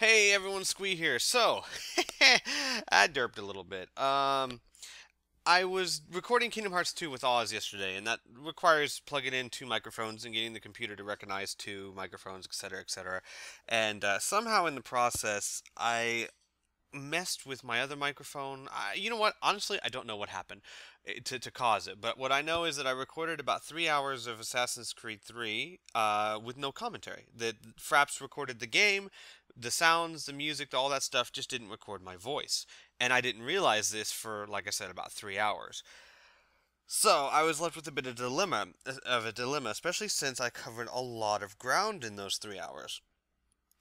Hey everyone, Squee here. So, I derped a little bit. I was recording Kingdom Hearts 2 with Oz yesterday, and that requires plugging in two microphones and getting the computer to recognize two microphones, etc., etc. And somehow in the process, I messed with my other microphone. You know what? Honestly, I don't know what happened to cause it. But what I know is that I recorded about 3 hours of Assassin's Creed 3 with no commentary. The Fraps recorded the game, the sounds, the music, all that stuff just didn't record my voice. And I didn't realize this for, like I said, about 3 hours. So I was left with a bit of a dilemma, especially since I covered a lot of ground in those 3 hours.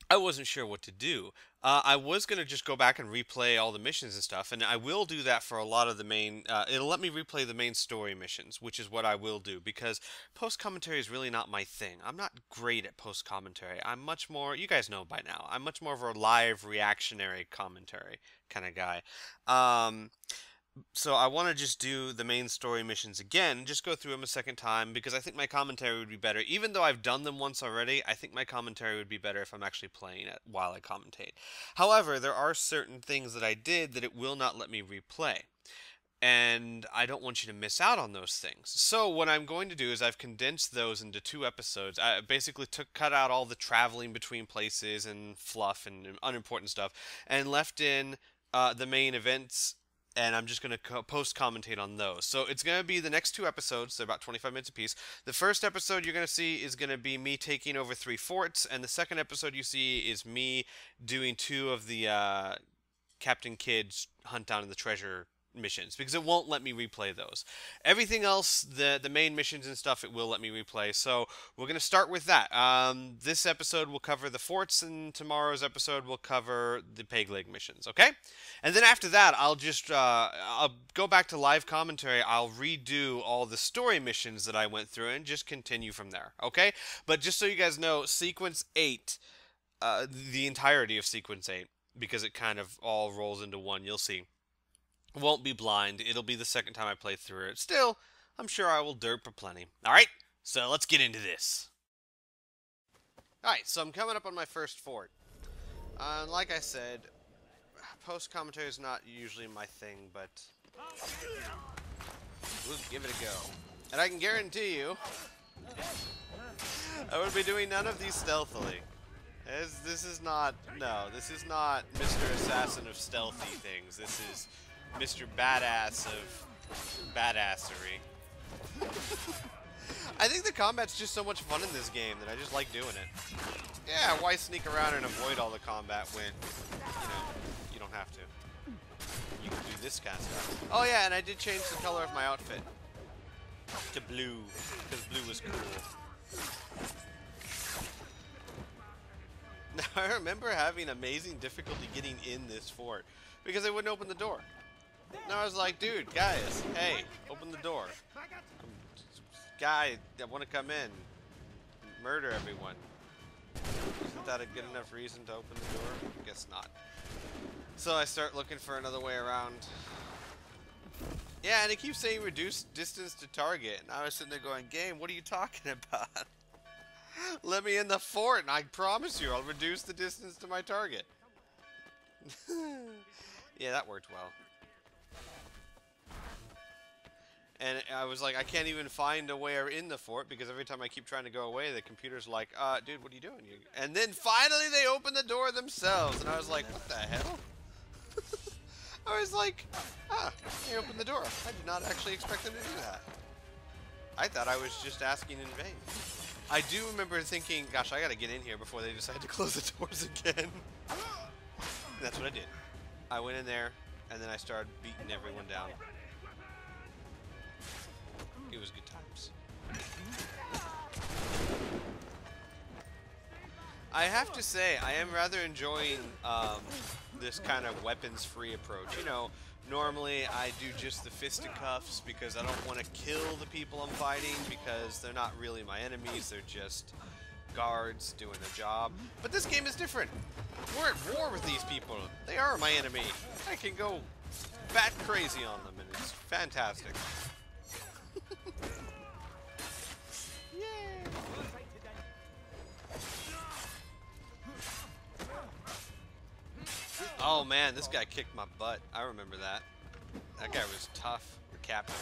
I wasn't sure what to do. I was going to just go back and replay all the missions and stuff, and I will do that for a lot of the main. It'll let me replay the main story missions, which is what I will do, because post commentary is really not my thing. I'm not great at post commentary. I'm much more, you guys know by now, I'm much more of a live reactionary commentary kind of guy. So I want to just do the main story missions again, just go through them a second time, because I think my commentary would be better. Even though I've done them once already, I think my commentary would be better if I'm actually playing it while I commentate. However, there are certain things that I did that it will not let me replay. And I don't want you to miss out on those things. So what I'm going to do is I've condensed those into 2 episodes. I basically cut out all the traveling between places and fluff and unimportant stuff, and left in the main events, and I'm just going to post commentate on those. So it's going to be the next 2 episodes. They're about 25 minutes apiece. The first episode you're going to see is going to be me taking over 3 forts, and the second episode you see is me doing 2 of the Captain Kidd's hunt down the treasure missions, because it won't let me replay those. Everything else, the main missions and stuff, it will let me replay. So we're going to start with that. This episode will cover the forts, and tomorrow's episode will cover the Peg Leg missions, okay? And then after that, I'll go back to live commentary. I'll redo all the story missions that I went through and just continue from there, okay? But just so you guys know, Sequence 8, the entirety of Sequence 8, because it kind of all rolls into one, you'll see, won't be blind. It'll be the second time I play through it. Still, I'm sure I will derp plenty. Alright, so let's get into this. Alright, so I'm coming up on my first fort. Like I said, post-commentary is not usually my thing, but we'll give it a go. And I can guarantee you, I would be doing none of these stealthily. This is not Mr. Assassin of stealthy things. This is Mr. Badass of badassery. I think the combat's just so much fun in this game that I just like doing it. Yeah, why sneak around and avoid all the combat when, you don't have to. You can do this kind of stuff. Oh yeah, and I did change the color of my outfit to blue, because blue was cool. Now, I remember having amazing difficulty getting in this fort, because they wouldn't open the door. And I was like, dude, guys, hey, open the door. Guy, I want to come in, murder everyone. Isn't that a good enough reason to open the door? I guess not. So I start looking for another way around. Yeah, and it keeps saying reduce distance to target. And I was sitting there going, game, what are you talking about? Let me in the fort, and I promise you I'll reduce the distance to my target. Yeah, that worked well. And I was like, I can't even find a way in the fort, because every time I keep trying to go away, the computer's like, dude, what are you doing? And then finally they open the door themselves, and I was like, what the hell? I was like, they opened the door. I did not actually expect them to do that. I thought I was just asking in vain. I do remember thinking, gosh, I gotta get in here before they decide to close the doors again. And that's what I did. I went in there, and then I started beating everyone down. It was good times. I have to say, I am rather enjoying this kind of weapons-free approach. You know, normally I do just the fisticuffs because I don't want to kill the people I'm fighting, because they're not really my enemies, they're just guards doing their job. But this game is different. We're at war with these people. They are my enemy. I can go bat crazy on them, and it's fantastic. Oh man, this guy kicked my butt. I remember that. That guy was tough. The captain.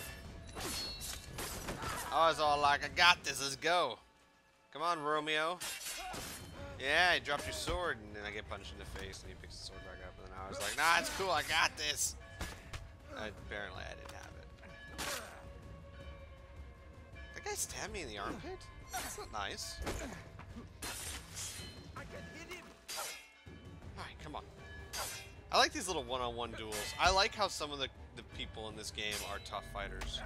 I was all like, I got this, let's go. Come on, Romeo. Yeah, he dropped your sword, and then I get punched in the face, and he picks the sword back up, and then I was like, nah, it's cool, I got this. Apparently, I didn't have it. That guy stabbed me in the armpit? That's not nice. Alright, come on. I like these little one-on-one duels. I like how some of the people in this game are tough fighters.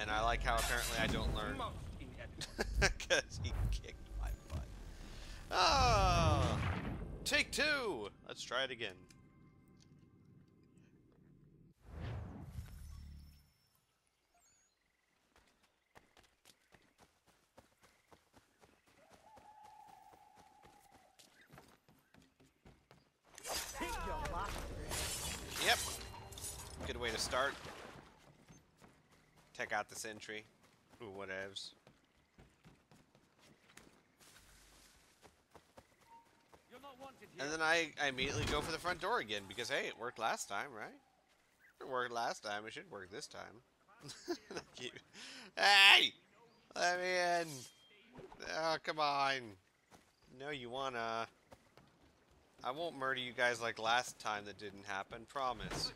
And I like how apparently I don't learn. Because he kicked my butt. Oh! Take two! Let's try it again. Yep. Good way to start. Take out the sentry. Ooh, whatevs. And then I immediately go for the front door again because, hey, it worked last time, right? It worked last time. It should work this time. Hey! Let me in. Oh, come on. No, you wanna. I won't murder you guys like last time that didn't happen. Promise.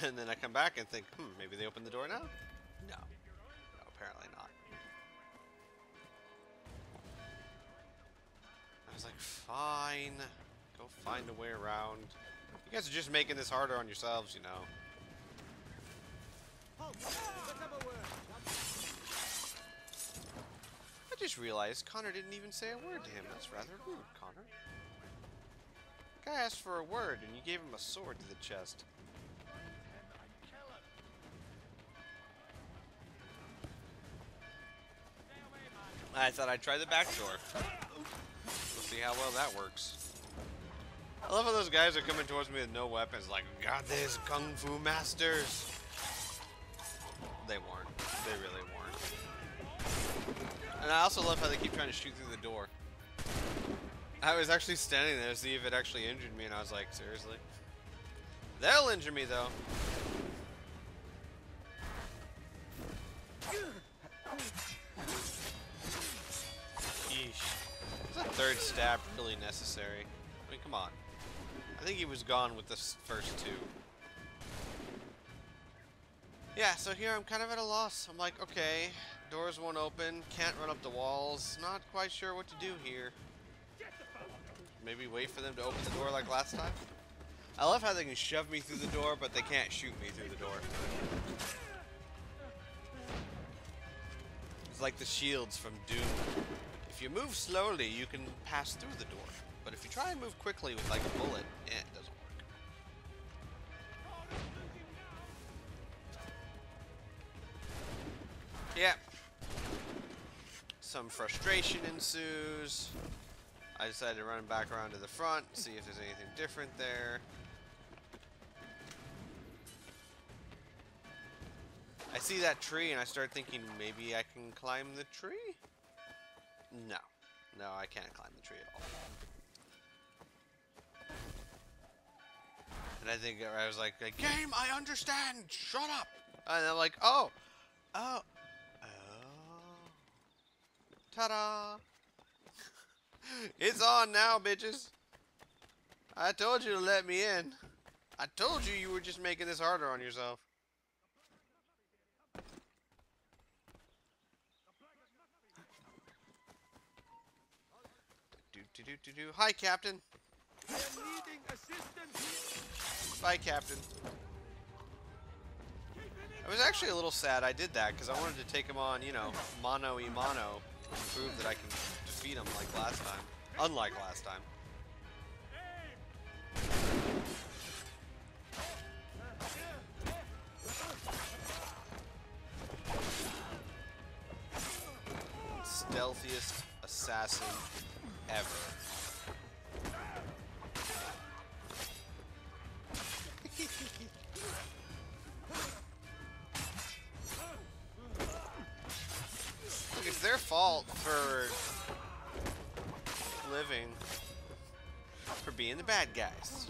And then I come back and think, maybe they opened the door now? No. No, apparently not. I was like, fine. Go find a way around. You guys are just making this harder on yourselves, you know. I just realized Connor didn't even say a word to him. That's rather rude, Connor. Guy asked for a word and you gave him a sword to the chest. I thought I'd try the back door. We'll see how well that works. I love how those guys are coming towards me with no weapons, like, got this, Kung Fu masters. They weren't. They really weren't. And I also love how they keep trying to shoot through the door. I was actually standing there to see if it actually injured me, and I was like, seriously? They'll injure me, though. Is that third stab really necessary? I mean, come on. I think he was gone with the first two. Yeah, so here I'm kind of at a loss. I'm like, okay, doors won't open, can't run up the walls, not quite sure what to do here. Maybe wait for them to open the door like last time? I love how they can shove me through the door, but they can't shoot me through the door. It's like the shields from Doom. If you move slowly, you can pass through the door. But if you try and move quickly with like a bullet, it doesn't work. Yeah. Some frustration ensues. I decided to run back around to the front, see if there's anything different there. I see that tree and I start thinking maybe I can climb the tree? No. No, I can't climb the tree at all. And I think I was like, game, I understand! Shut up! And I'm like, oh! Oh! Oh! Ta-da! It's on now, bitches! I told you to let me in. I told you you were just making this harder on yourself. Hi, Captain. I am needing assistance. Bye, Captain. I was actually a little sad I did that because I wanted to take him on, you know, mano-y-mano, and prove that I can defeat him like last time. Unlike last time. Stealthiest assassin ever. fault for living, for being the bad guys.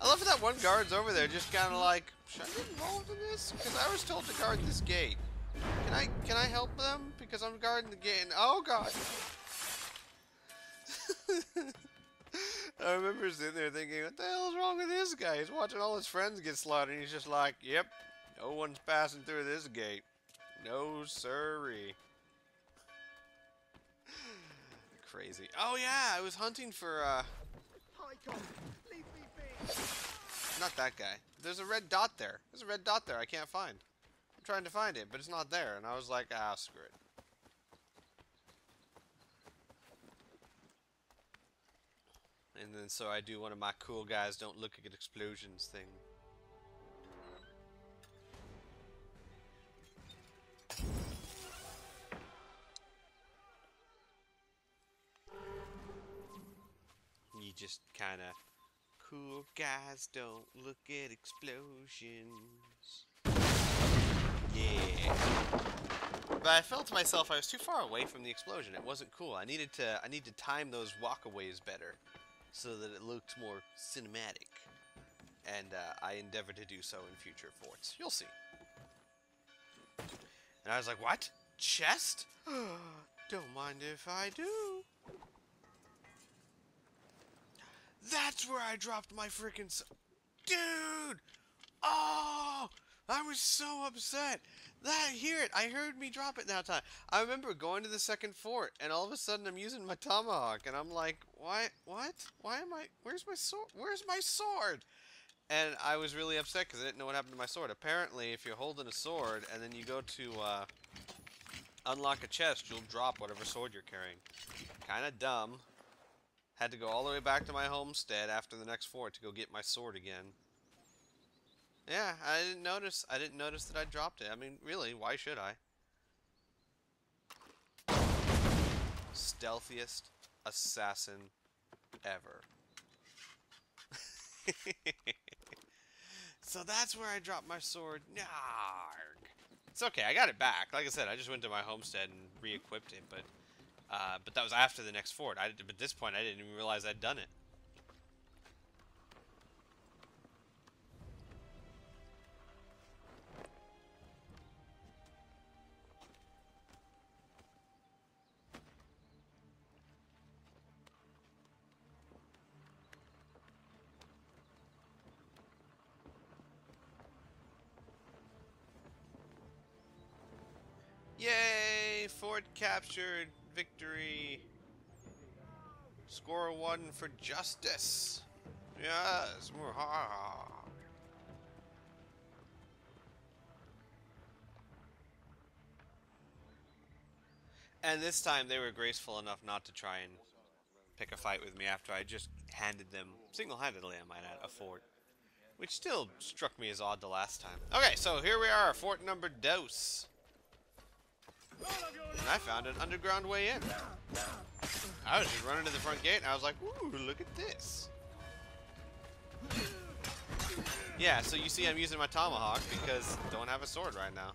I love that one guard's over there just kind of like, should I get involved in this? Because I was told to guard this gate. Can I help them? Because I'm guarding the gate and oh god. I remember sitting there thinking, what the hell's wrong with this guy? He's watching all his friends get slaughtered and he's just like, yep, no one's passing through this gate. No siree. Crazy. Oh yeah, I was hunting for Leave me be. not that guy. There's a red dot there. There's a red dot there I can't find. I'm trying to find it, but it's not there. And I was like, ah, screw it. And then so I do one of my cool guys don't look at explosions thing. You just kind of cool guys don't look at explosions. Yeah. But I felt to myself I was too far away from the explosion. It wasn't cool. I need to time those walkaways better so that it looked more cinematic. And I endeavor to do so in future forts. You'll see. And I was like, what? Chest? Don't mind if I do. That's where I dropped my freaking dude! Oh! I was so upset. I heard me drop it that time. I remember going to the second fort, and all of a sudden I'm using my tomahawk, and I'm like, what? Why am I, where's my sword? Where's my sword? And I was really upset because I didn't know what happened to my sword. Apparently, if you're holding a sword, and then you go to, unlock a chest, you'll drop whatever sword you're carrying. Kinda dumb. Had to go all the way back to my homestead after the next fort to go get my sword again. Yeah, I didn't notice that I dropped it. I mean, really, why should I? Stealthiest assassin ever. So that's where I dropped my sword. Narg. It's okay, I got it back. Like I said, I just went to my homestead and re-equipped it, but that was after the next fort. But at this point, I didn't even realize I'd done it. Yay! Fort captured. Victory. Score 1 for justice. Yes. And this time they were graceful enough not to try and pick a fight with me after I just handed them, single-handedly I might add, a fort. Which still struck me as odd the last time. Okay, so here we are, fort number dose. And I found an underground way in. I was just running to the front gate and I was like, ooh, look at this. Yeah, so you see I'm using my tomahawk because I don't have a sword right now.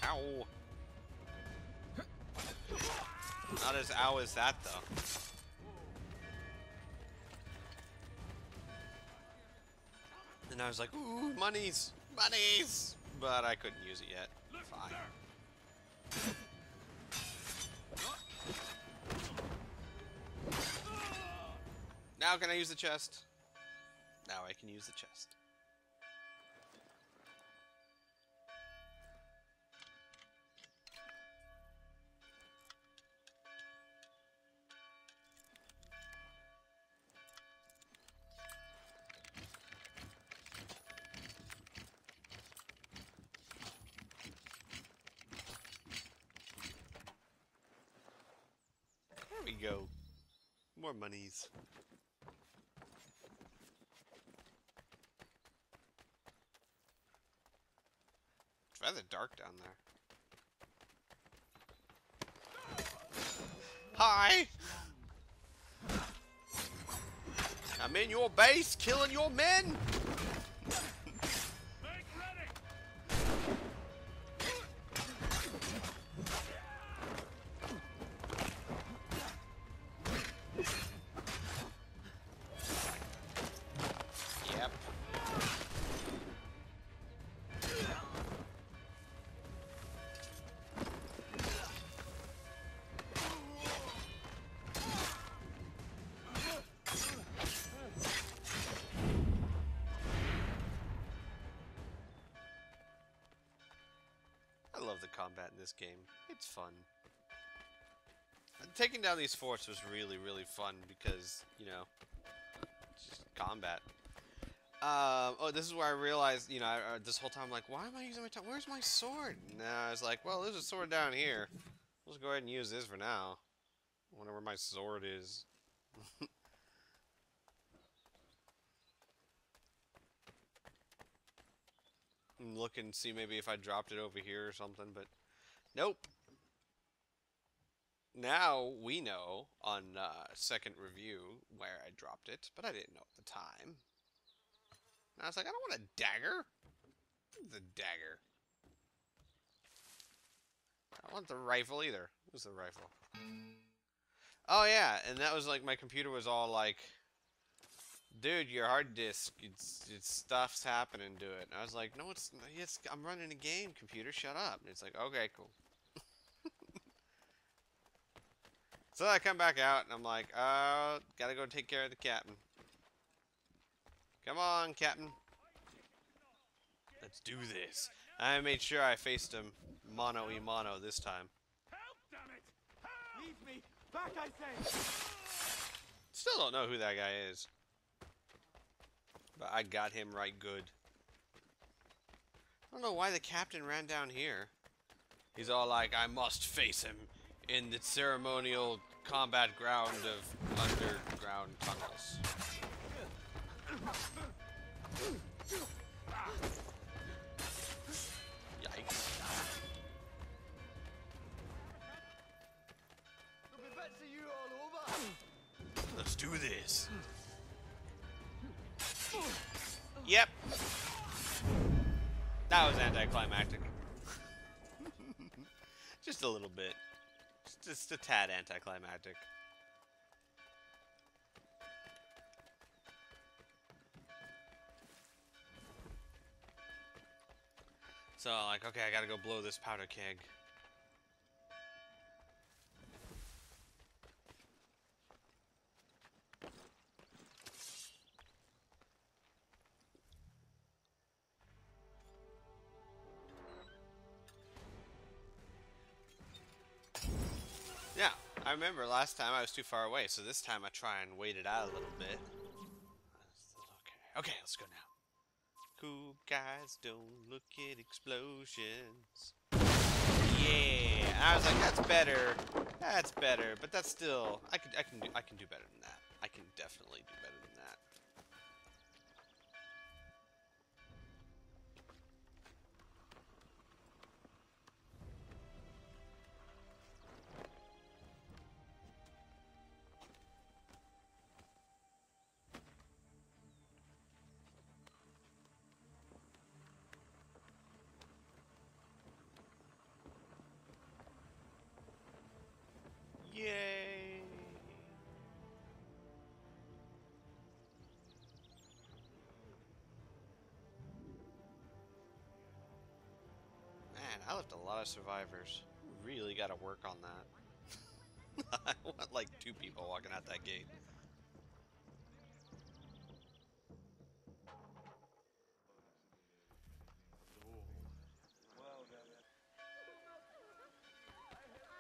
Ow. Not as ow as that though. And I was like, ooh, monies! Monies! But I couldn't use it yet. Fine. Now can I use the chest? Now I can use the chest. There we go. More monies. It's rather dark down there. Hi! I'm in your base, killing your men! combat in this game. It's fun. Taking down these forts was really, really fun because, you know, just combat. Oh, this is where I realized, you know, this whole time I'm like, why am I using my time? Where's my sword? And I was like, well, there's a sword down here. Let's go ahead and use this for now. I wonder where my sword is. Look and see maybe if I dropped it over here or something, but nope. Now we know on second review where I dropped it, but I didn't know at the time. And I was like, I don't want a dagger. The dagger. I don't want the rifle either. Who's the rifle? Oh yeah, and that was like my computer was all like, dude, your hard disk, it's stuff's happening to it. And I was like, no, it's I'm running a game, computer, shut up. And it's like, okay, cool. So I come back out and I'm like, gotta go take care of the captain. Come on, captain. Let's do this. I made sure I faced him mano-a-mano this time. Help, damn it! Help! Leave me! Back, I say! Still don't know who that guy is. But I got him right good. I don't know why the captain ran down here. He's all like, I must face him in the ceremonial combat ground of underground tunnels. Yikes. There'll be bits of you all over! Let's do this. Yep. That was anticlimactic. Just a little bit. Just a tad anticlimactic. So, like, okay, I gotta go blow this powder keg. Yeah, I remember last time I was too far away, so this time I try and wait it out a little bit. Okay, let's go now. Cool guys don't look at explosions. Yeah, I was like, that's better, but that's still, I can do better than that. I can definitely do better than that. Yay! Man, I left a lot of survivors. Really got to work on that. I want like 2 people walking out that gate.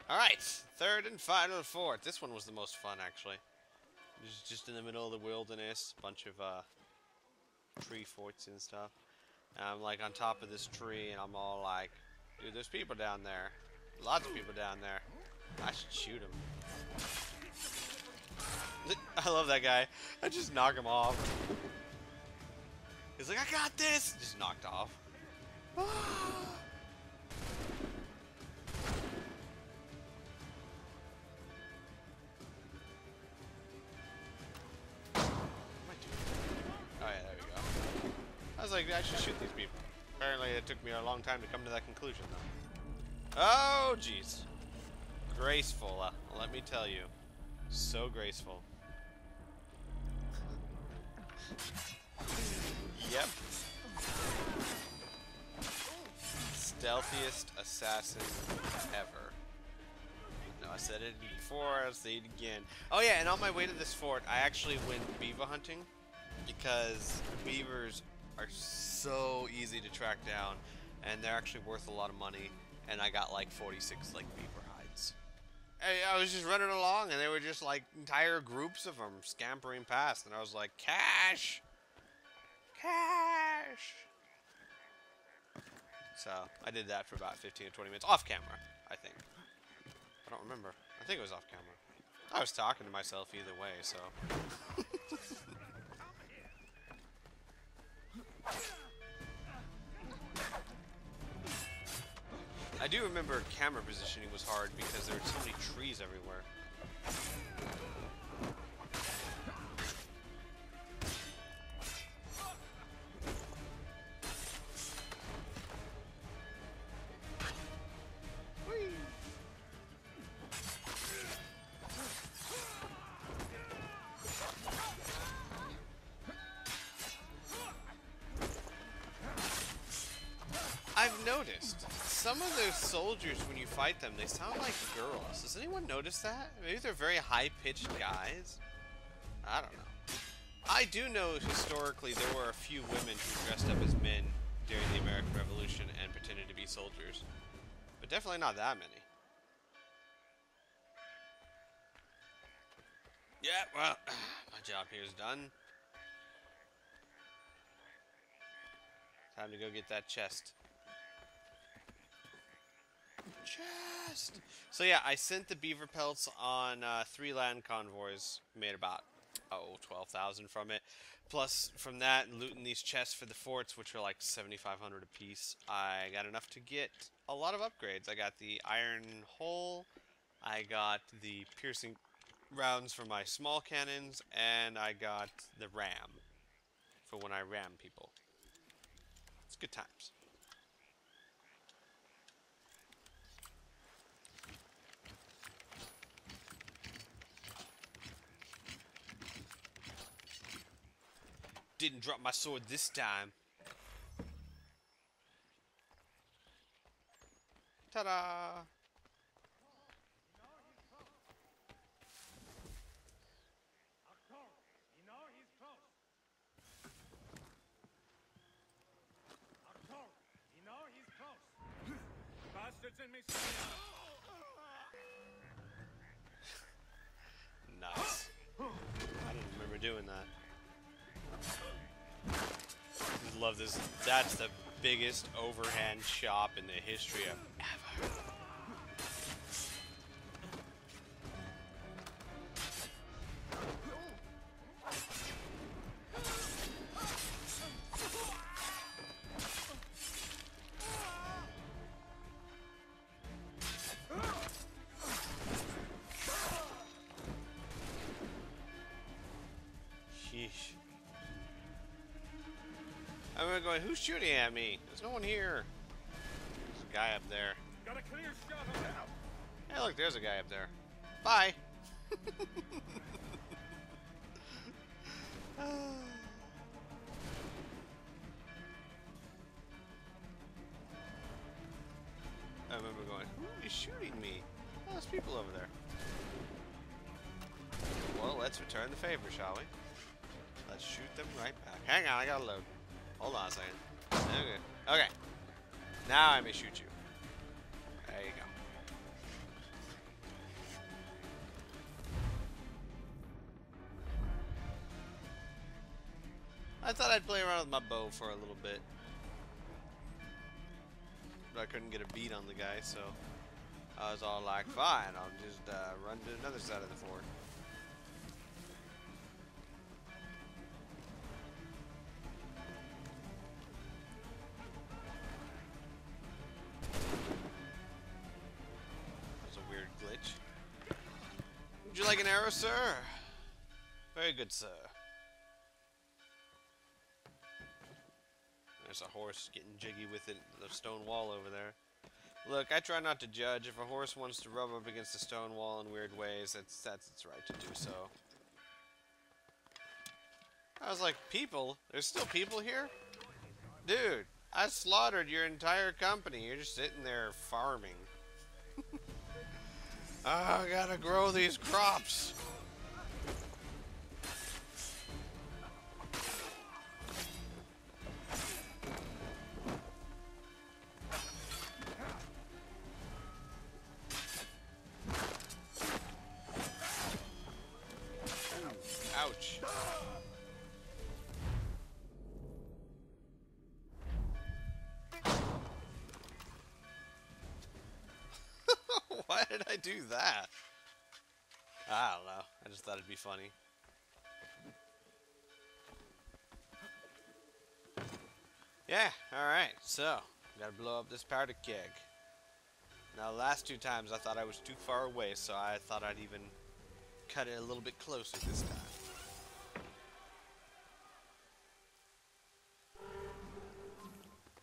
Alright, third and final fort. This one was the most fun, actually. It was just in the middle of the wilderness. Bunch of tree forts and stuff. And I'm like on top of this tree, and I'm all like, dude, there's people down there. Lots of people down there. I should shoot them. I love that guy. I just knock him off. He's like, I got this! Just knocked off. Oh yeah, there we go. I was like, I should shoot these people. Apparently it took me a long time to come to that conclusion, though. Oh, jeez. Graceful, let me tell you. So graceful. Yep. Stealthiest assassin ever. No, I said it before, I'll say it again. Oh yeah, and on my way to this fort, I actually went beaver hunting. Because beavers are so easy to track down, and they're actually worth a lot of money. and I got like 46 like beaver hides. I was just running along, and they were just like entire groups of them scampering past, and I was like, cash, cash. So I did that for about 15 or 20 minutes off camera, I think. I don't remember. I think it was off camera. I was talking to myself either way, so. I do remember camera positioning was hard because there were so many trees everywhere. I've noticed some of those soldiers, when you fight them, they sound like girls. Does anyone notice that? Maybe they're very high-pitched guys? I don't know. I do know historically there were a few women who dressed up as men during the American Revolution and pretended to be soldiers. But definitely not that many. Yeah, well, my job here is done. Time to go get that chest. Chest! So yeah, I sent the beaver pelts on 3 land convoys. Made about, 12,000 from it. Plus, from that, looting these chests for the forts, which are like 7,500 a piece, I got enough to get a lot of upgrades. I got the iron hull, I got the piercing rounds for my small cannons, and I got the ram for when I ram people. It's good times. Didn't drop my sword this time. Ta-da! Nice. I didn't remember doing that. I love this. That's the biggest overhand chop in the history of ever. Sheesh. I remember going, who's shooting at me? There's no one here. There's a guy up there. Got a clear shot on that. Hey, look, there's a guy up there. Bye. I remember going, who is shooting me? Oh, there's people over there. Well, let's return the favor, shall we? Let's shoot them right back. Hang on, I gotta load. Hold on a second. Okay. Okay. Now I may shoot you. There you go. I thought I'd play around with my bow for a little bit. But I couldn't get a beat on the guy, so I was all like, fine, I'll just run to another side of the fort. Would you like an arrow, sir? Very good, sir. There's a horse getting jiggy with it, the stone wall over there. Look, I try not to judge. If a horse wants to rub up against a stone wall in weird ways, that's its right to do so. I was like, people? There's still people here? Dude, I slaughtered your entire company. You're just sitting there farming. I gotta grow these crops. Ouch. Why did I do that? I don't know. I just thought it'd be funny. Yeah, alright. So, gotta blow up this powder keg. Now, the last 2 times I thought I was too far away, so I thought I'd even cut it a little bit closer this time.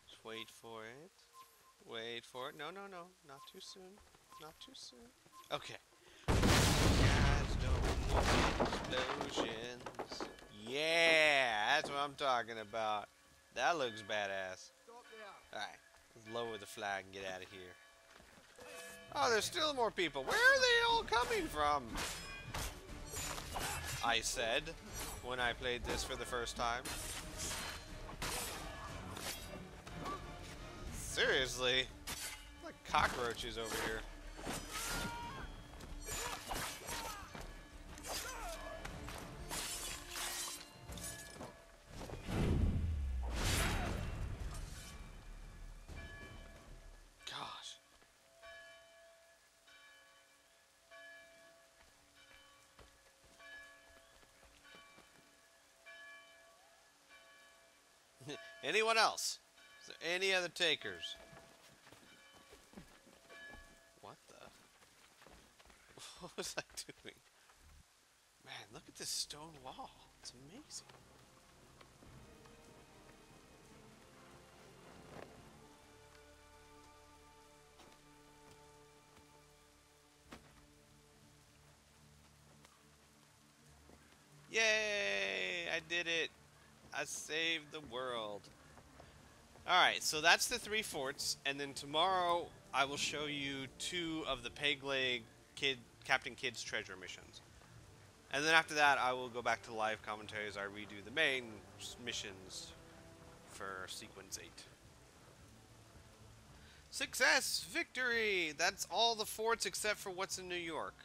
Just wait for it. Wait for it. No, no, no. Not too soon. Not too soon. Okay. Guys don't want explosions. Yeah, that's what I'm talking about. That looks badass. Alright, let's lower the flag and get out of here. Oh, there's still more people. Where are they all coming from? I said when I played this for the first time. Seriously? Like cockroaches over here. Gosh. Anyone else? Is there any other takers? What the? What was I doing? Man, look at this stone wall. It's amazing. Yay! I did it! I saved the world. Alright, so that's the 3 forts, and then tomorrow I will show you 2 of the Peg Leg Captain Kidd's treasure missions. And then after that, I will go back to live commentaries. I redo the main missions for Sequence 8. Success! Victory! That's all the forts except for what's in New York.